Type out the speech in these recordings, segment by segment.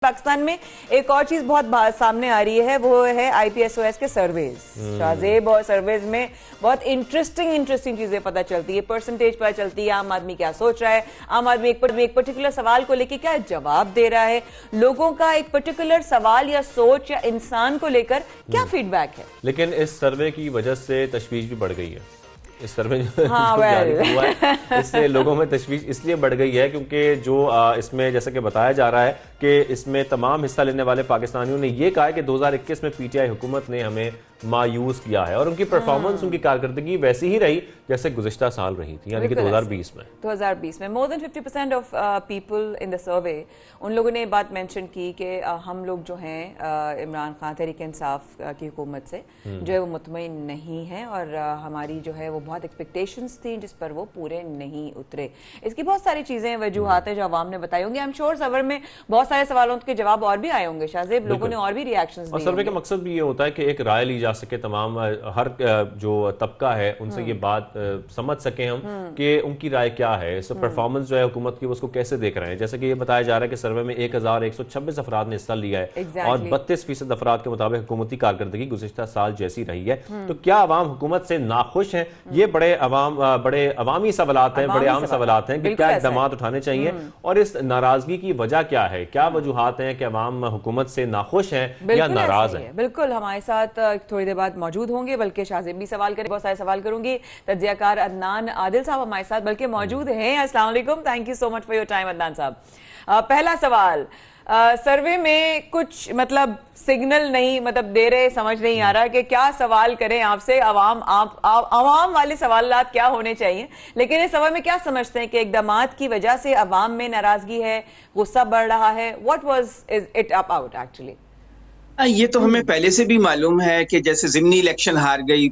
पाकिस्तान में एक और चीज बहुत सामने आ रही है, वो है आईपीएसओएस के सर्वेज। शाहजेब, और सर्वेज में बहुत इंटरेस्टिंग चीजें पता चलती है, परसेंटेज पता चलती है, आम आदमी क्या सोच रहा है, आम आदमी एक पर्टिकुलर सवाल को लेकर क्या जवाब दे रहा है, लोगों का एक पर्टिकुलर सवाल या सोच या इंसान को लेकर क्या फीडबैक है। लेकिन इस सर्वे की वजह से तशवीश भी बढ़ गई है। इस सर्वे हाँ, जारी हुआ है, इससे लोगों में तशवीश इसलिए बढ़ गई है क्योंकि जो इसमें जैसा कि बताया जा रहा है कि इसमें तमाम हिस्सा लेने वाले पाकिस्तानियों ने यह कहा है कि 2021 में पीटीआई हुकूमत ने हमें मायूस किया है और उनकी परफॉर्मेंस, उनकी कारकर्दगी वैसी ही रही जैसे गुज़िश्ता साल रही थी, यानी कि 2020 में more than 50% of people in the survey, उन लोगों ने बात मेंशन की कि हम लोग जो हैं इमरान खान तहरीक इंसाफ की हुकूमत से जो है वो मुतमईन नहीं है और हमारी जो है वो बहुत एक्सपेक्टेशंस थी जिस पर वो पूरे नहीं उतरे। इसकी बहुत सारी चीजें वजूहात है जो अवाम ने बताई होंगी। आई एम श्योर सर्वे में बहुत सारे सवालों के जवाब और भी आए होंगे शाहजेब, लोगों ने और भी रिएक्शंस दिए। और सर्वे का मकसद भी ये होता है कि एक राय ली जा सके, तमाम हर जो तबका है उनसे ये बात समझ सके हम कि उनकी राय क्या है, इस परफॉर्मेंस जो है हुकूमत की उसको कैसे देख रहे हैं। जैसे कि ये बताया जा रहा है कि सर्वे में 1126 अफराद ने हिस्सा लिया है और 32% अफराद के मुताबिक हुकूमती कारकर्दगी गुज़िश्ता साल जैसी रही है। तो क्या अवाम हुकूमत से नाखुश हैं? ये बड़े अवामी सवालात हैं, बड़े आम सवालात हैं कि क्या इक़दाम उठाने चाहिए और इस नाराजगी की वजह क्या है, क्या वजूहात हैं कि अवाम हुकूमत से नाखुश हैं या नाराज हैं। बिल्कुल हमारे साथ थोड़ी देर बाद मौजूद होंगे, बल्कि शाहजेब भी सवाल करें, बहुत सारे सवाल करूंगी। तज्जियाकार अदनान आदिल साहब हमारे साथ बल्कि मौजूद हैं। अस्सलाम वालेकुम, thank you so much for your time Adnan साहब। पहला सवाल, सर्वे में कुछ मतलब सिग्नल नहीं दे रहे, समझ नहीं आ रहा कि क्या सवाल करें आपसे। अवाम वाले सवालात क्या होने चाहिए, लेकिन इस सवाल में क्या समझते हैं कि इक़दामात की वजह से अवाम में नाराजगी है, गुस्सा बढ़ रहा है? What was it about actually? ये तो हमें पहले से भी मालूम है कि जैसे ज़िमनी इलेक्शन हार गई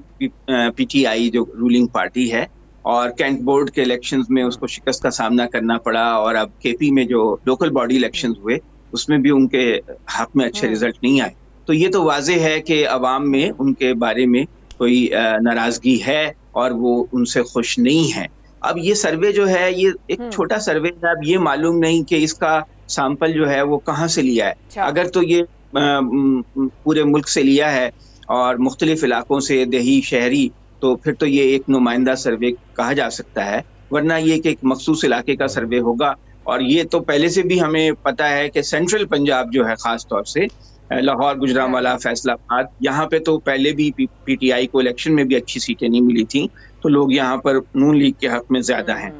पीटीआई जो रूलिंग पार्टी है, और कैंट बोर्ड के इलेक्शंस में उसको शिकस्त का सामना करना पड़ा, और अब केपी में जो लोकल बॉडी इलेक्शंस हुए उसमें भी उनके हक में अच्छे रिजल्ट नहीं आए। तो ये तो वाज़ेह है कि अवाम में उनके बारे में कोई नाराजगी है और वो उनसे खुश नहीं है। अब ये सर्वे जो है ये एक छोटा सर्वे है, अब ये मालूम नहीं कि इसका सैंपल जो है वो कहाँ से लिया है। अगर तो ये पूरे मुल्क से लिया है और मुख्तलिफ इलाकों से, देही शहरी, तो फिर तो ये एक नुमाइंदा सर्वे कहा जा सकता है, वरना ये कि एक मखसूस इलाके का सर्वे होगा। और ये तो पहले से भी हमें पता है कि सेंट्रल पंजाब जो है, खास तौर से लाहौर, गुजरांवाला, फैसलाबाद, यहाँ पे तो पहले भी पीटीआई को इलेक्शन में भी अच्छी सीटें नहीं मिली थी, तो लोग यहाँ पर नून लीग के हक में ज्यादा हैं।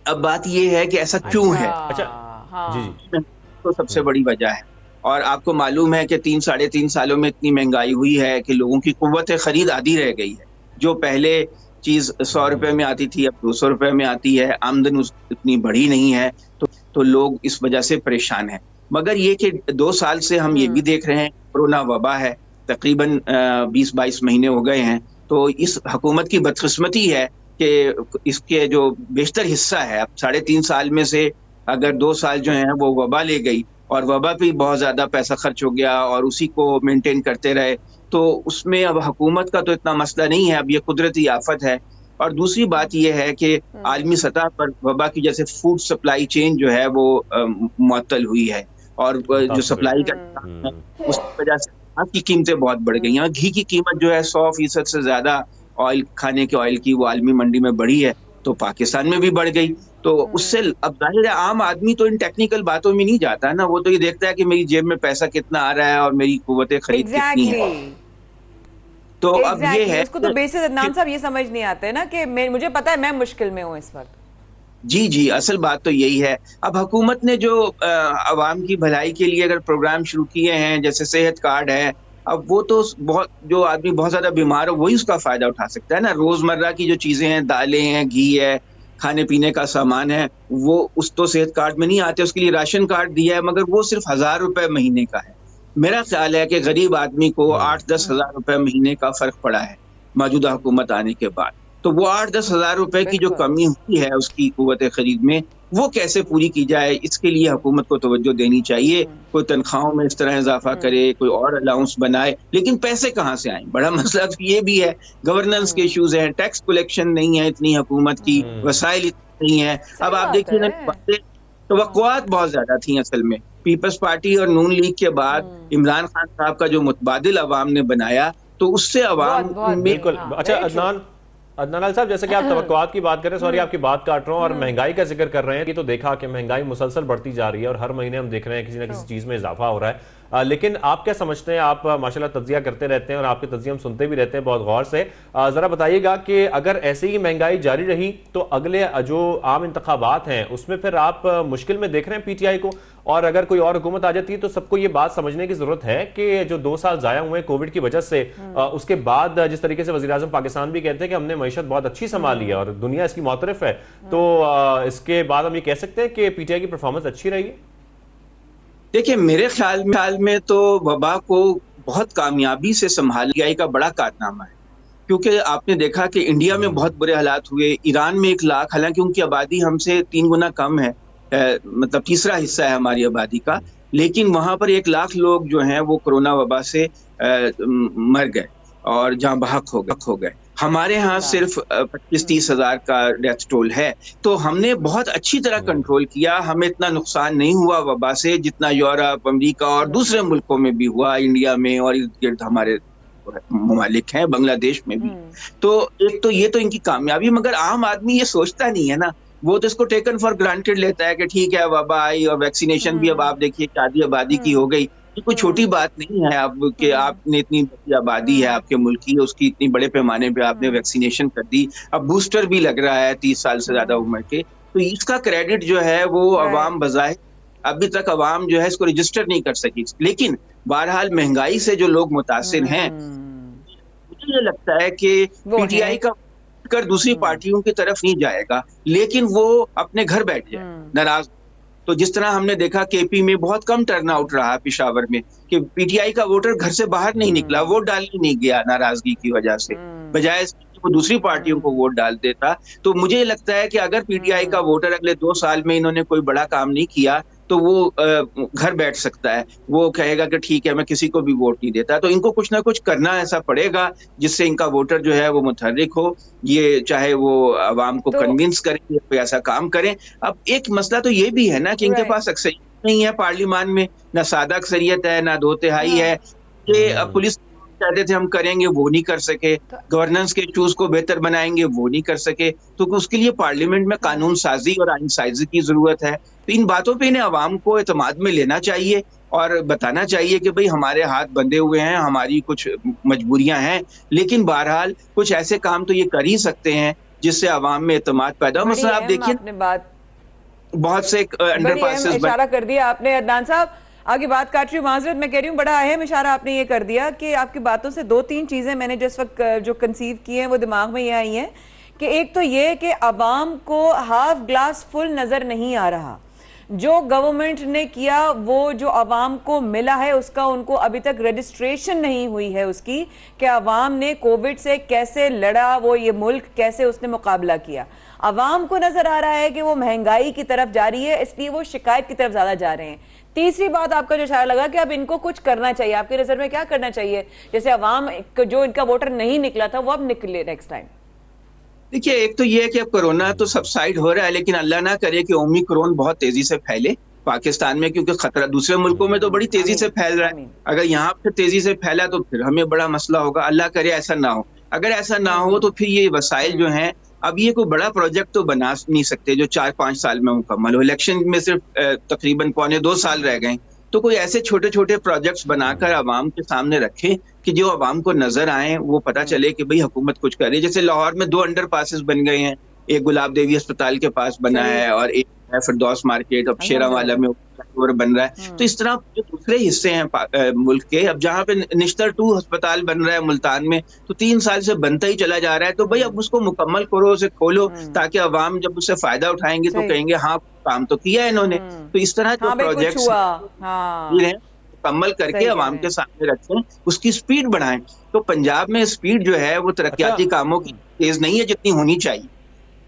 अब बात ये है कि ऐसा क्यों है? जी, तो सबसे बड़ी वजह है, और आपको मालूम है कि 3-3.5 सालों में इतनी महंगाई हुई है कि लोगों की कुव्वत खरीद आधी रह गई है। जो पहले चीज 100 रुपए में आती थी अब 200 रुपए में आती है, आमदन इतनी बढ़ी नहीं है, तो लोग इस वजह से परेशान हैं। मगर ये कि 2 साल से हम ये भी देख रहे हैं, कोरोना वबा है, तकरीबन 20-22 महीने हो गए हैं। तो इस हुकूमत की बदकिस्मती है कि इसके जो बेशतर हिस्सा है, अब 3.5 साल में से अगर 2 साल जो है वो वबा ले गई और वबा पे बहुत ज्यादा पैसा खर्च हो गया और उसी को मेंटेन करते रहे, तो उसमें अब हुकूमत का तो इतना मसला नहीं है, अब ये कुदरती आफत है। और दूसरी बात ये है कि आलमी सतह पर वबा की जैसे फूड सप्लाई चेन जो है वो मुअत्तल हुई है, और जो सप्लाई का उसकी वजह से घी की कीमतें बहुत बढ़ गई हैं। घी की कीमत जो है 100% से ज्यादा ऑयल, खाने के ऑयल की, वो आलमी मंडी में बढ़ी है, तो पाकिस्तान में भी बढ़ गई। तो उससे अब जाहिर है आम आदमी तो इन टेक्निकल बातों में नहीं जाता है ना, वो तो ये देखता है कि मेरी जेब में पैसा कितना आ रहा है और मेरी कुव्वत खरीद कितनी है। तो अब ये है, उसको तो बेसिस अदनान साहब ये समझ नहीं आते ना कि मुझे पता है मैं मुश्किल में हूँ इस वक्त। जी, असल बात तो यही है। अब हुकूमत ने जो अवाम की भलाई के लिए अगर प्रोग्राम शुरू किए हैं, जैसे सेहत कार्ड है, अब वो तो बहुत, जो आदमी बहुत ज्यादा बीमार हो वही उसका फायदा उठा सकता है ना। रोजमर्रा की जो चीजें हैं, दालें हैं, घी है, खाने पीने का सामान है, वो उस तो सेहत कार्ड में नहीं आते। उसके लिए राशन कार्ड दिया है, मगर वो सिर्फ 1000 रुपए महीने का है। मेरा ख्याल है कि गरीब आदमी को 8-10 हज़ार रुपए महीने का फर्क पड़ा है मौजूदा हुकूमत आने के बाद। तो वो 8-10 हज़ार रुपए की जो कमी हुई है उसकी कुव्वत खरीद में, वो कैसे पूरी की जाए, इसके लिए हुकूमत को तवज्जो देनी चाहिए। कोई तनख्वाहों में इस तरह इजाफा करे, कोई और अलाउंस बनाए, लेकिन पैसे कहाँ से आए? बड़ा मसला तो ये भी है, गवर्नेंस के इश्यूज हैं, टैक्स कलेक्शन नहीं है इतनी हुकूमत की, वसाइल नहीं है। अब आप देखिए ना, तवक्कुआत बहुत ज्यादा थी असल में, पीपल्स पार्टी और नून लीग के बाद इमरान खान साहब का जो मुतबादिल अवाम ने बनाया, तो उससे अवाम बहुत में बिल्कुल। हाँ, अच्छा very true. अदनान अदनान साहब, जैसे कि आप तवक्कुआत की बात कर रहे हैं, सॉरी आपकी बात काट रहा हूं, और महंगाई का जिक्र कर रहे हैं, ये तो देखा कि महंगाई मुसलसल बढ़ती जा रही है और हर महीने हम देख रहे हैं किसी ना किसी चीज में इजाफा हो रहा है। लेकिन आप क्या समझते हैं? आप माशाल्लाह तज्जिया करते रहते हैं और आपके तज्जिए हम सुनते भी रहते हैं बहुत गौर से। जरा बताइएगा कि अगर ऐसे ही महंगाई जारी रही तो अगले जो आम इंतखाबात हैं उसमें फिर आप मुश्किल में देख रहे हैं पीटीआई को? और अगर कोई और हुकूमत आ जाती है तो सबको ये बात समझने की जरूरत है कि जो 2 साल जाया हुए कोविड की वजह से, उसके बाद जिस तरीके से वज़ीर आज़म पाकिस्तान भी कहते हैं कि हमने मईशत बहुत अच्छी संभाली है और दुनिया इसकी मुतरफ है, तो इसके बाद हम ये कह सकते हैं कि पीटीआई की परफॉर्मेंस अच्छी रही है? देखिए, मेरे ख्याल में तो वबा को बहुत कामयाबी से संभाल पीटीआई का बड़ा कारनामा है, क्योंकि आपने देखा कि इंडिया में बहुत बुरे हालात हुए, ईरान में 1 लाख, हालांकि उनकी आबादी हमसे 3 गुना कम है, मतलब तीसरा हिस्सा है हमारी आबादी का, लेकिन वहां पर 1 लाख लोग जो हैं वो कोरोना वबा से मर गए और जहां बहक हो गए। हमारे यहाँ सिर्फ 25-30 हजार का डेथ टोल है, तो हमने बहुत अच्छी तरह कंट्रोल किया। हमें इतना नुकसान नहीं हुआ वबा से जितना यूरोप, अमेरिका और दूसरे मुल्कों में भी हुआ, इंडिया में और इर्द गिर्द हमारे ममालिक हैं, बांग्लादेश में भी। तो एक तो ये तो इनकी कामयाबी, मगर आम आदमी ये सोचता नहीं है ना, वो तो इसको टेकन फॉर ग्रांटेड लेता है कि ठीक है वबा आई और वैक्सीनेशन भी अब आप देखिए कि आधी आबादी की हो गई। ये कोई छोटी बात नहीं है अब कि आपने इतनी बड़ी आबादी है आपके मुल्क की, उसकी इतनी बड़े पैमाने पे आपने वैक्सीनेशन कर दी, अब बूस्टर भी लग रहा है 30 साल से ज्यादा उम्र के, तो इसका क्रेडिट जो है वो अवाम बजाय अभी तक अवाम जो है इसको रजिस्टर नहीं कर सकी। लेकिन बहरहाल महंगाई से जो लोग मुतासिर हैं, मुझे ये लगता है कि पीटीआई का कर दूसरी पार्टियों की तरफ नहीं जाएगा, लेकिन वो अपने घर बैठ जाए नाराज। तो जिस तरह हमने देखा केपी में बहुत कम टर्नआउट रहा पेशावर में, कि पीटीआई का वोटर घर से बाहर नहीं निकला, वोट डालने नहीं गया नाराजगी की वजह से, बजाय वो दूसरी पार्टियों को वोट डाल देता। तो मुझे लगता है कि अगर पीटीआई का वोटर अगले 2 साल में इन्होंने कोई बड़ा काम नहीं किया तो वो घर बैठ सकता है, वो कहेगा कि ठीक है मैं किसी को भी वोट नहीं देता। तो इनको कुछ ना कुछ करना ऐसा पड़ेगा जिससे इनका वोटर जो है वो मुतहर्रिक हो, ये चाहे वो अवाम को कन्विंस करें या कोई ऐसा काम करें। अब एक मसला तो ये भी है ना कि इनके पास अक्सरियत नहीं है पार्लियामान में, ना सादा अक्सरियत है ना 2/3 है। ये पुलिस कहते थे हम करेंगे, वो नहीं कर सके, गवर्नेंस के इश्यूज को बेहतर बनाएंगे, वो नहीं कर सके, तो उसके लिए पार्लियामेंट में कानून साजी और आइन साजी की जरूरत है। तो इन बातों पे इन्हें अवाम को एतमाद में लेना चाहिए और बताना चाहिए कि भाई हमारे हाथ बंधे हुए हैं, हमारी कुछ मजबूरियां हैं, लेकिन बहरहाल कुछ ऐसे काम तो ये कर ही सकते हैं जिससे अवाम में एतमाद पैदा हो। मतलब आप देखिए बहुत से अंडरपासेस इशारा कर दिया आपने अदनान साहब, आगे बात काट रही हूँ, माजरत मैं कह रही हूँ, बड़ा अहम इशारा आपने ये कर दिया कि आपकी बातों से 2-3 चीजें मैंने जिस वक्त जो कंसीव की हैं वो दिमाग में ये आई हैं कि एक तो ये कि अवाम को हाफ ग्लास फुल नजर नहीं आ रहा। जो गवर्नमेंट ने किया वो जो अवाम को मिला है उसका उनको अभी तक रजिस्ट्रेशन नहीं हुई है उसकी, कि अवाम ने कोविड से कैसे लड़ा, वो ये मुल्क कैसे उसने मुकाबला किया। अवाम को नजर आ रहा है कि वो महंगाई की तरफ जा रही है, इसलिए वो शिकायत की तरफ ज्यादा जा रहे हैं। तीसरी बात आपका जो इशारा लगा कि अब इनको कुछ करना चाहिए, आपकी नजर में क्या करना चाहिए? जैसे अवाम जो इनका वोटर नहीं निकला था वो अब निकले नेक्स्ट टाइम। देखिए, एक तो ये है कि अब कोरोना तो सबसाइड हो रहा है, लेकिन अल्लाह ना करे कि ओमिक्रॉन बहुत तेजी से फैले पाकिस्तान में, क्योंकि खतरा दूसरे मुल्कों में तो बड़ी तेजी से फैल रहा है। अगर यहाँ पर तेजी से फैला तो फिर हमें बड़ा मसला होगा। अल्लाह करे ऐसा ना हो। अगर ऐसा ना हो तो फिर ये वसाइल जो हैं, अब ये कोई बड़ा प्रोजेक्ट तो बना नहीं सकते जो 4-5 साल में मुकम्मल हो। इलेक्शन में सिर्फ तकरीबन 1.25-2 साल रह गए, तो कोई ऐसे छोटे छोटे प्रोजेक्ट्स बनाकर आवाम के सामने रखें कि जो आवाम को नजर आए, वो पता चले कि भाई हुकूमत कुछ कर रही है। जैसे लाहौर में 2 अंडरपासेस बन गए हैं, एक गुलाब देवी अस्पताल के पास बना है और एक है फिरदौस मार्केट, अब शेरावाला में बन रहा है। तो इस तरह जो दूसरे हिस्से हैं मुल्क के, अब जहाँ पे निश्तर 2 अस्पताल बन रहा है मुल्तान में, तो 3 साल से बनता ही चला जा रहा है। तो भाई अब उसको मुकम्मल करो, उसे खोलो, ताकि अवाम जब उससे फायदा उठाएंगे तो कहेंगे हाँ काम तो किया है इन्होंने। तो इस तरह जो प्रोजेक्ट्स मुकम्मल करके अवाम के सामने रखें, उसकी स्पीड बढ़ाएं। तो पंजाब में स्पीड जो है वो तरक्याती कामों की तेज नहीं है जितनी होनी चाहिए।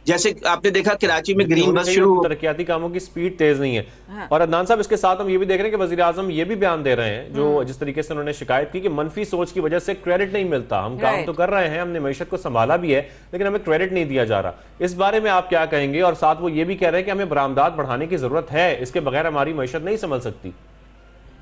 जैसे आपने देखा कराची में ग्रीन बस शुरू, तरक्याती कामों की स्पीड तेज नहीं है। हाँ। और अदनान साहब, इसके साथ हम ये भी देख रहे हैं कि वजीर आजम ये भी बयान दे रहे हैं, जो जिस तरीके से उन्होंने शिकायत की कि मनफी सोच की वजह से क्रेडिट नहीं मिलता। हम काम तो कर रहे हैं, हमने मईशत को संभाला भी है, लेकिन हमें क्रेडिट नहीं दिया जा रहा। इस बारे में आप क्या कहेंगे? और साथ वो ये भी कह रहे हैं कि हमें बरामदात बढ़ाने की जरूरत है, इसके बगैर हमारी मईशत नहीं संभल सकती।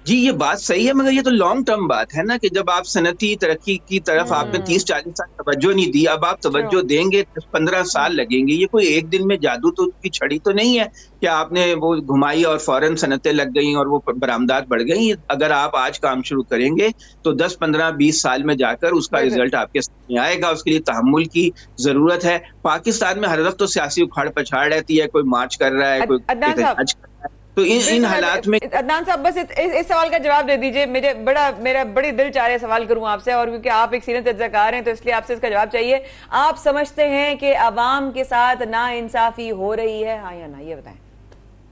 जी, ये बात सही है, मगर ये तो लॉन्ग टर्म बात है ना, कि जब आप सनती तरक्की की तरफ आपने 30-40 साल तवज्जो नहीं दी, अब आप तवज्जो देंगे 10-15 साल लगेंगे। ये कोई एक दिन में जादू तो की छड़ी तो नहीं है कि आपने वो घुमाई और फौरन सनतें लग गई और वो बरामदात बढ़ गई। अगर आप आज काम शुरू करेंगे तो 10-15-20 साल में जाकर उसका रिजल्ट आपके सामने आएगा। उसके लिए तहम्मुल की जरूरत है। पाकिस्तान में हर वक्त तो सियासी उखाड़ पछाड़ रहती है, कोई मार्च कर रहा है, कोई अदनान साहब, एहतजाज कर रहा है, तो इन हालात में अदनान साहब बस इस सवाल का जवाब दे दीजिए। मेरा बड़ी दिल चाह रहा है सवाल करूं आपसे, और क्योंकि आप एक सीनियर तज्ज़ाकार हैं तो इसलिए आपसे इसका जवाब चाहिए। आप समझते हैं कि अवाम के साथ नाइंसाफी हो रही है, हाँ या ना, ये बताएं।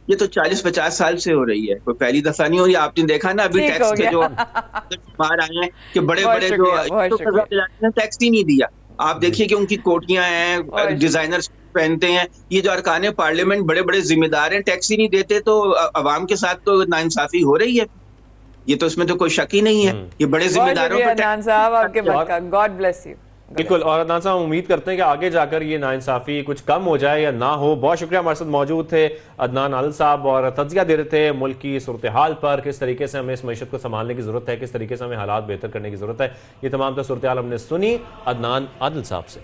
ये तो 40-50 साल से हो रही है, कोई पहली दफा नहीं हो रही। आपने देखा ना अभी टैक्स के जो बाहर आए हैं कि बड़े बड़े जो टैक्स ही नहीं दिया। आप देखिए कि उनकी कोटियां हैं, डिजाइनर पहनते हैं। ये जो अरकान पार्लियामेंट बड़े बड़े जिम्मेदार हैं, टैक्स ही नहीं देते, तो अवाम के साथ तो नाइंसाफी हो रही है। ये तो इसमें तो कोई शक ही नहीं है। ये बड़े जिम्मेदारों पर अदनान साहब आपके बात का, गॉड ब्लेस यू। बिल्कुल, और अदनान साहब उम्मीद करते हैं कि आगे जाकर ये नाइंसाफी कुछ कम हो जाए या ना हो। बहुत शुक्रिया, हमारे साथ मौजूद थे अदनान आदिल साहब और तज्जिया दे रहे थे मुल्क की सूरत हाल पर, किस तरीके से हमें इस मईशत को संभालने की जरूरत है, किस तरीके से हमें हालात बेहतर करने की जरूरत है। ये तमाम सूरत हाल हमने सुनी अदनान आदिल साहब से।